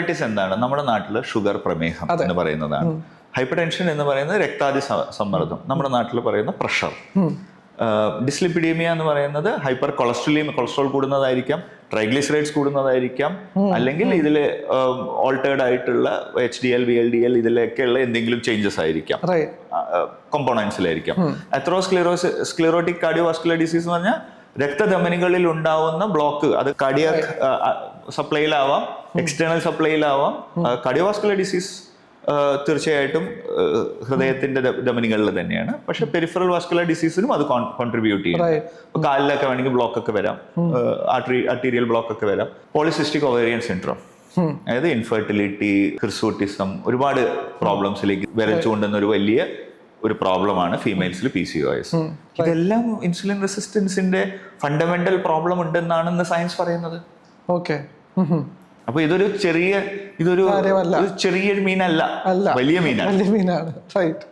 Diabetes എന്താണ്? നമ്മുടെ നാട്ടിൽ ഷുഗർ, പ്രമേഹം എന്ന് പറയുന്നതാണ്. ഹൈപ്പർ ടെൻഷൻ എന്ന് പറയുന്നത് രക്താതി സമ്മർദ്ദം, നമ്മുടെ നാട്ടിൽ പറയുന്ന പ്രഷർ. ഡിസ്ലിപ്പിഡീമിയ എന്ന് പറയുന്നത് ഹൈപ്പർ കൊളസ്ട്രോൾ കൂടുന്നതായിരിക്കാം, ട്രൈഗ്ലിസറൈഡ്സ് കൂടുന്നതായിരിക്കാം, അല്ലെങ്കിൽ ഇതിൽ ഓൾട്ടേർഡ് ആയിട്ടുള്ള HDL, VLDL ഇതിലൊക്കെയുള്ള എന്തെങ്കിലും ചേഞ്ചസ് ആയിരിക്കാം, കോമ്പോണൻസിലായിരിക്കാം. സ്ക്ലിറോട്ടിക് കാർഡിയോവാസ്കുലർ ഡിസീസ് എന്ന് പറഞ്ഞാൽ രക്തധമനികളിൽ ഉണ്ടാവുന്ന ബ്ലോക്ക്, അത് കാർഡിയാക് സപ്ലൈയിലാവാം, എക്സ്റ്റേണൽ സപ്ലൈയിലാവാം. കാർഡിയോവാസ്കുലർ ഡിസീസ് തീർച്ചയായിട്ടും ഹൃദയത്തിന്റെ ധമനികളിൽ തന്നെയാണ്. പക്ഷെ പെരിഫറൽ വാസ്കുലർ ഡിസീസിനും അത് കോൺട്രിബ്യൂട്ട് ചെയ്യും. കാലിലൊക്കെ വേണമെങ്കിൽ ബ്ലോക്ക് ഒക്കെ വരാം, ആർട്ടീരിയൽ ബ്ലോക്ക് ഒക്കെ വരാം. പോളിസിസ്റ്റിക് ഒവേറിയൻ സിൻഡ്രോം, അതായത് ഇൻഫെർട്ടിലിറ്റി, ഹിർസൂട്ടിസം, ഒരുപാട് പ്രോബ്ലംസിലേക്ക് വരച്ചുകൊണ്ടുവന്ന ഒരു വലിയ ഒരു പ്രോബ്ലമാണ് ഫീമെയിൽസിൽ PCOS. ഇതെല്ലാം ഇൻസുലിൻ റെസിസ്റ്റൻസിന്റെ ഫണ്ടമെന്റൽ പ്രോബ്ലം ഉണ്ടെന്നാണ് ഇന്ന് സയൻസ് പറയുന്നത്. ഓക്കെ. അപ്പൊ ഇതൊരു ചെറിയ മീനല്ല, വലിയ മീനാണ്. റൈറ്റ്.